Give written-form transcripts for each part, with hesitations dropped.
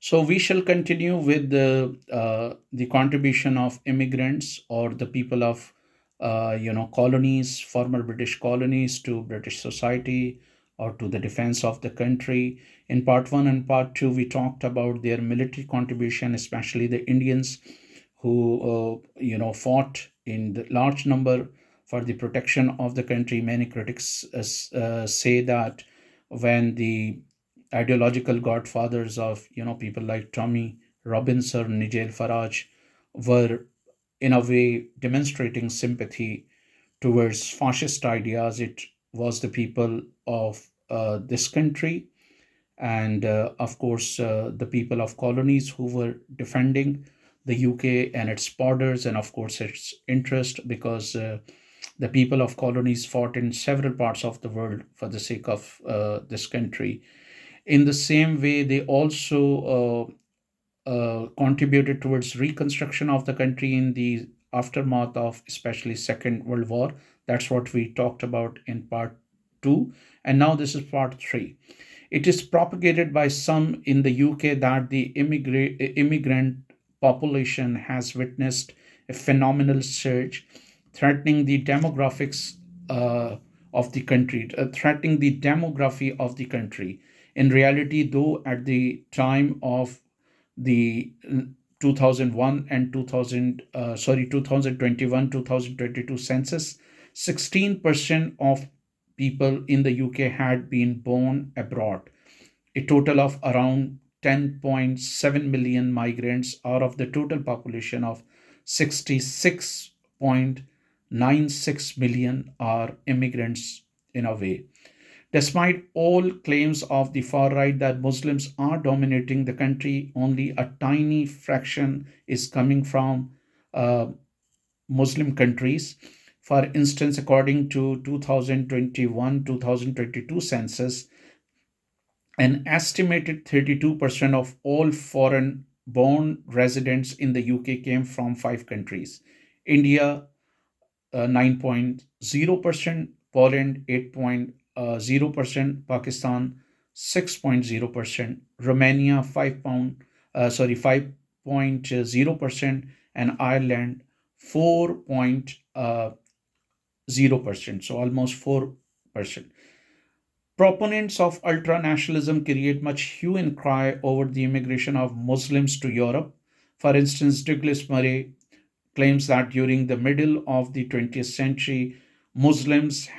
So we shall continue with the contribution of immigrants or the people of colonies, former British colonies to British society or to the defense of the country. In part one and part two, we talked about their military contribution, especially the Indians who fought in the large number for the protection of the country. Many critics say that when the ideological godfathers of people like Tommy Robinson, Nigel Farage were in a way demonstrating sympathy towards fascist ideas. It was the people of this country and of course the people of colonies who were defending the UK and its borders and of course its interest because the people of colonies fought in several parts of the world for the sake of this country. In the same way, they also contributed towards reconstruction of the country in the aftermath of especially Second World War. That's what we talked about in part two, and now this is part three. It is propagated by some in the UK that the immigrant population has witnessed a phenomenal surge, threatening the demographics of the country, threatening the demography of the country. In reality, though, at the time of the 2001 and 2021 2022 census, 16% of people in the UK had been born abroad. A total of around 10.7 million migrants out of the total population of 66.96 million are immigrants in a way. Despite all claims of the far right that Muslims are dominating the country, only a tiny fraction is coming from uh, Muslim countries. For instance, according to 2021 2022 census, an estimated 32% of all foreign born residents in the UK came from five countries: India, 9.0%, Poland 8.0%, Pakistan 6.0%, Romania 5.0%, and Ireland 4.0%, so almost 4%. Proponents of ultranationalism create much hue and cry over the immigration of Muslims to Europe. For instance, Douglas Murray claims that during the middle of the 20th century, Muslims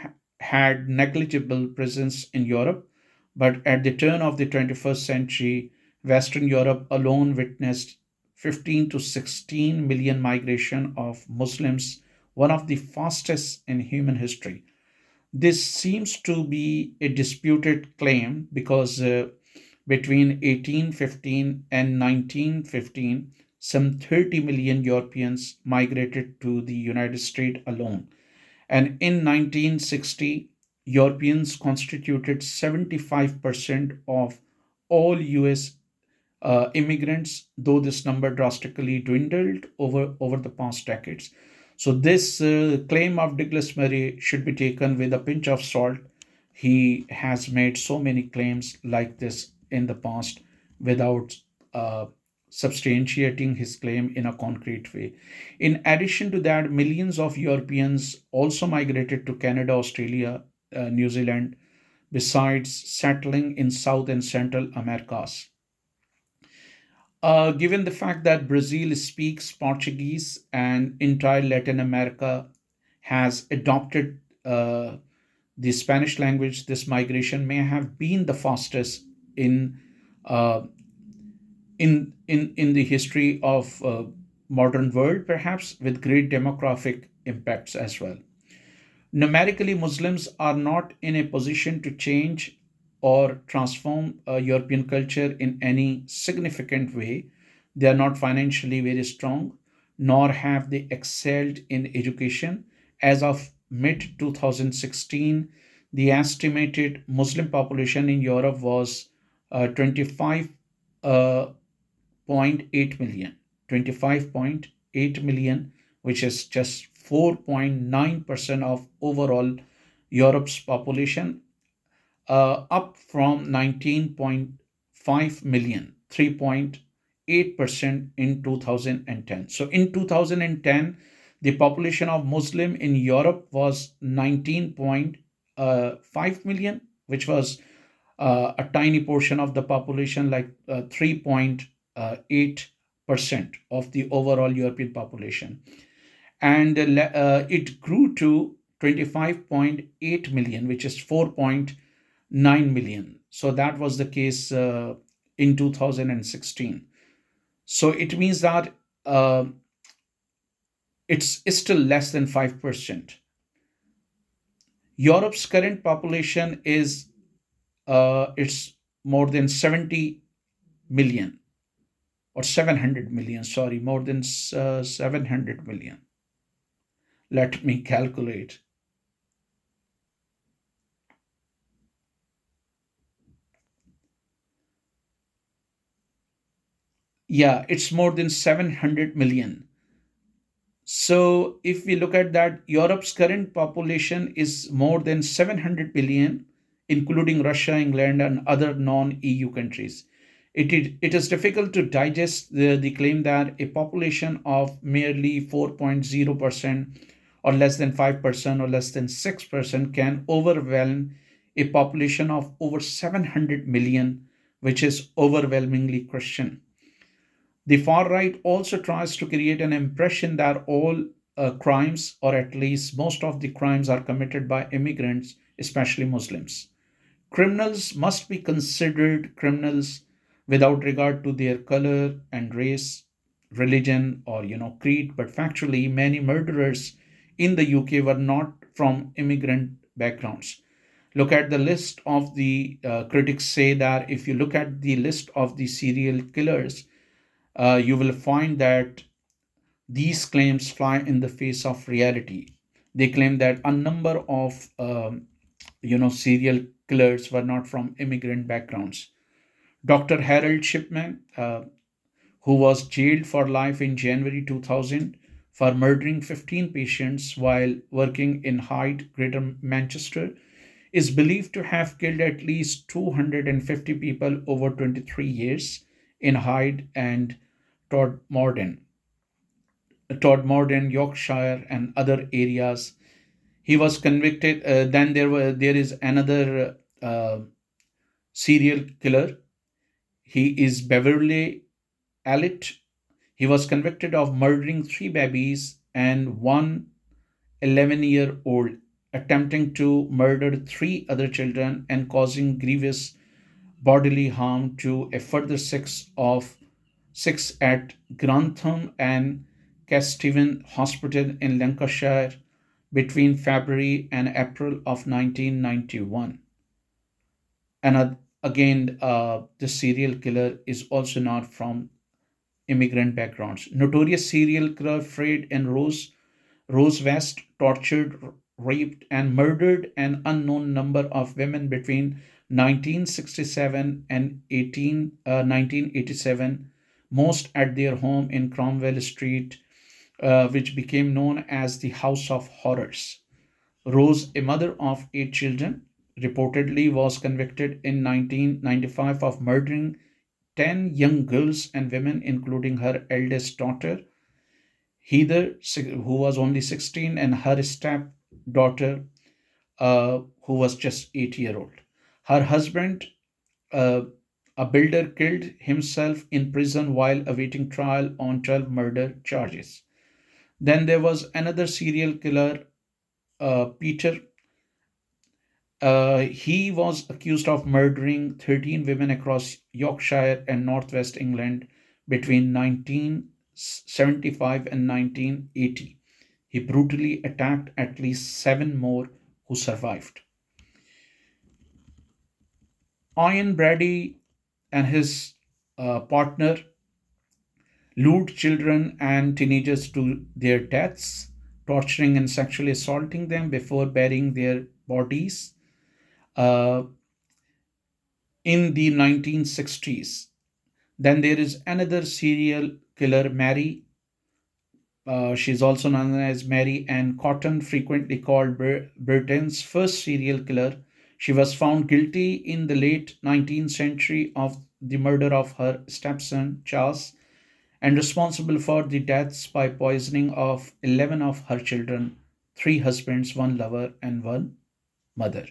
had negligible presence in Europe, but at the turn of the 21st century, Western Europe alone witnessed 15 to 16 million migration of Muslims, one of the fastest in human history. This seems to be a disputed claim because between 1815 and 1915, some 30 million Europeans migrated to the United States alone. And in 1960, Europeans constituted 75% of all US immigrants, though this number drastically dwindled over the past decades. So, this claim of Douglas Murray should be taken with a pinch of salt. He has made so many claims like this in the past without uh, substantiating his claim in a concrete way. In addition to that, millions of Europeans also migrated to Canada, Australia, New Zealand, besides settling in South and Central Americas. Given the fact that Brazil speaks Portuguese and entire Latin America has adopted the Spanish language, this migration may have been the fastest in uh, in the history of modern world, perhaps with great demographic impacts as well. Numerically, Muslims are not in a position to change or transform European culture in any significant way. They are not financially very strong, nor have they excelled in education. As of mid 2016, the estimated Muslim population in Europe was 25.8 million. 25.8 million, which is just 4.9% of overall Europe's population, up from 19.5 million. 3.8% in 2010. So in 2010, the population of Muslim in Europe was 19.5 million, which was a tiny portion of the population, like 3.8% of the overall European population. And it grew to 25.8 million, which is 4.9 million. So that was the case in 2016. So it means that uh, it's still less than 5%. Europe's current population is it's more than 70 million, or 700 million, sorry, more than 700 million. Let me calculate. Yeah, it's more than 700 million. So if we look at that, Europe's current population is more than 700 billion, including Russia, England, and other non-EU countries. It is difficult to digest the claim that a population of merely 4.0% or less than 5% or less than 6% can overwhelm a population of over 700 million, which is overwhelmingly Christian. The far right also tries to create an impression that all crimes, or at least most of the crimes, are committed by immigrants, especially Muslims. Criminals must be considered criminals without regard to their color and race, religion, or creed. But factually, many murderers in the UK were not from immigrant backgrounds. Look at the list of the critics say that if you look at the list of the serial killers, you will find that these claims fly in the face of reality. They claim that a number of serial killers were not from immigrant backgrounds. Dr. Harold Shipman, who was jailed for life in January 2000 for murdering 15 patients while working in Hyde, Greater Manchester, is believed to have killed at least 250 people over 23 years in Hyde and Todmorden, Yorkshire, and other areas. He was convicted. Then there is another serial killer. He is Beverly Allitt. He was convicted of murdering three babies and one 11-year-old, attempting to murder three other children, and causing grievous bodily harm to a further six at Grantham and Kesteven Hospital in Lancashire between February and April of 1991. And again, the serial killer is also not from immigrant backgrounds. Notorious serial killer Fred and Rose West tortured, raped, and murdered an unknown number of women between 1967 and 1987, most at their home in Cromwell Street, which became known as the House of Horrors. Rose, a mother of eight children, reportedly was convicted in 1995 of murdering 10 young girls and women, including her eldest daughter, Heather, who was only 16, and her stepdaughter, who was just 8 year old. Her husband, uh, a builder, killed himself in prison while awaiting trial on 12 murder charges. Then there was another serial killer, Peter. He was accused of murdering 13 women across Yorkshire and northwest England between 1975 and 1980. He brutally attacked at least seven more who survived. Ian Brady and his partner lured children and teenagers to their deaths, torturing and sexually assaulting them before burying their bodies uh, in the 1960s. Then there is another serial killer, Mary. She's also known as Mary Ann Cotton, frequently called Britain's first serial killer. She was found guilty in the late 19th century of the murder of her stepson, Charles, and responsible for the deaths by poisoning of 11 of her children, three husbands, one lover, and one mother.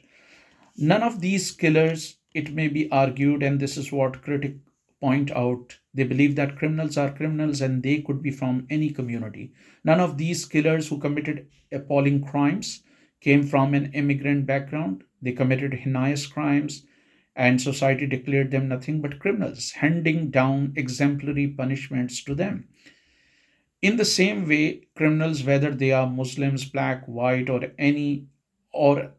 None of these killers, it may be argued, and this is what critics point out, they believe that criminals are criminals and they could be from any community. None of these killers who committed appalling crimes came from an immigrant background. They committed heinous crimes, and society declared them nothing but criminals, handing down exemplary punishments to them. In the same way, criminals, whether they are Muslims, black, white, or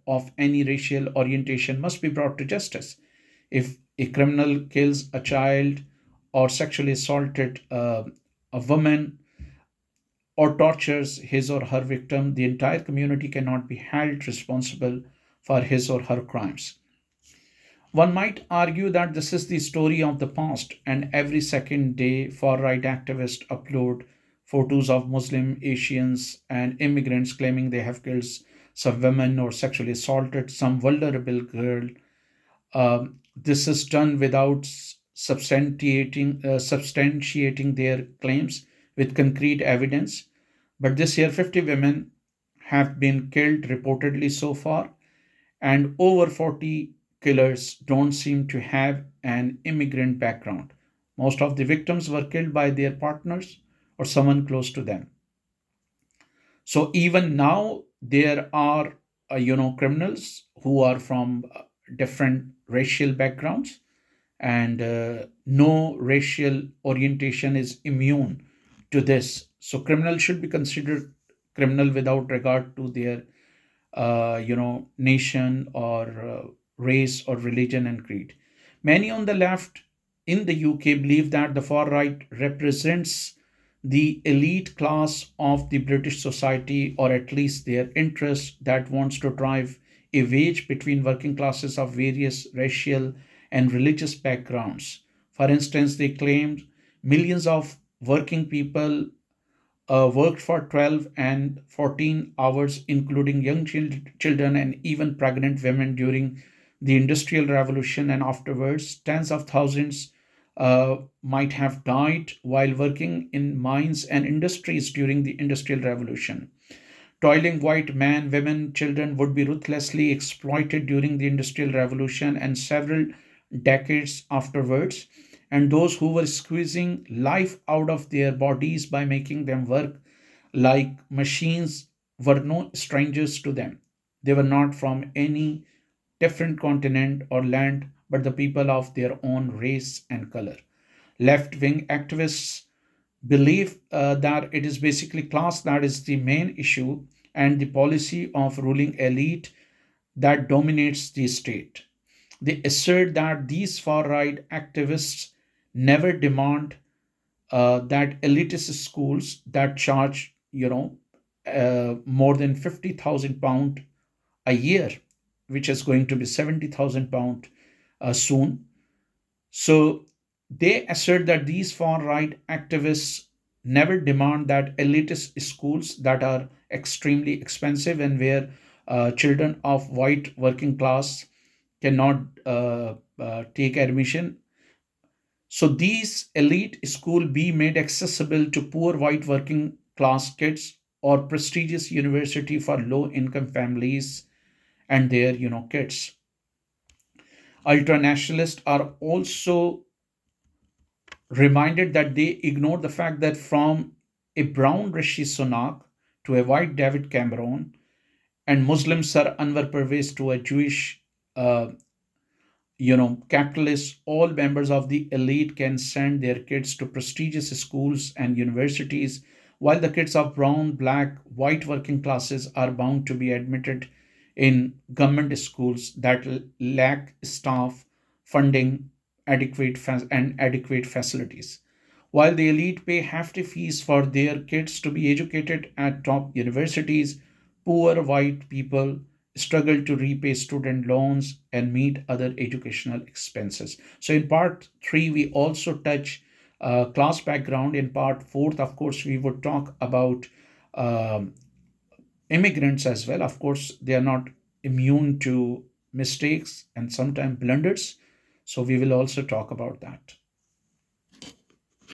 of any racial orientation, must be brought to justice. If a criminal kills a child or sexually assaulted a woman or tortures his or her victim, the entire community cannot be held responsible for his or her crimes. One might argue that this is the story of the past, and every second day, far right activists upload photos of Muslim, Asians, and immigrants claiming they have killed some women or sexually assaulted some vulnerable girl. This is done without substantiating their claims with concrete evidence. But this year, 50 women have been killed reportedly so far, and over 40 killers don't seem to have an immigrant background. Most of the victims were killed by their partners or someone close to them. So even now, there are criminals who are from different racial backgrounds, and no racial orientation is immune to this. So criminals should be considered criminal without regard to their nation or race or religion and creed. Many on the left in the UK believe that the far right represents the elite class of the British society, or at least their interest that wants to drive a wedge between working classes of various racial and religious backgrounds. For instance, they claimed millions of working people worked for 12 and 14 hours, including young children and even pregnant women during the Industrial Revolution and afterwards. Tens of thousands might have died while working in mines and industries during the Industrial Revolution. Toiling white men, women, children would be ruthlessly exploited during the Industrial Revolution and several decades afterwards. And those who were squeezing life out of their bodies by making them work like machines were no strangers to them. They were not from any different continent or land, but the people of their own race and color. Left wing activists believe that it is basically class that is the main issue and the policy of ruling elite that dominates the state. They assert that these far right activists never demand that elitist schools that charge, more than £50,000 a year, which is going to be £70,000 soon. So they assert that these far right activists never demand that elitist schools that are extremely expensive and where children of white working class cannot take admission. So these elite school be made accessible to poor white working class kids or prestigious university for low income families and their kids. Ultranationalists are also reminded that they ignore the fact that from a brown Rishi Sunak to a white David Cameron and Muslim Sir Anwar Pervez to a Jewish uh, capitalists, all members of the elite can send their kids to prestigious schools and universities, while the kids of brown, black, white working classes are bound to be admitted in government schools that lack staff, funding, and adequate facilities. While the elite pay hefty fees for their kids to be educated at top universities, poor white people struggle to repay student loans and meet other educational expenses. So, in part three, we also touch class background. In part fourth, of course, we would talk about um, immigrants as well. Of course, they are not immune to mistakes and sometimes blunders. So we will also talk about that.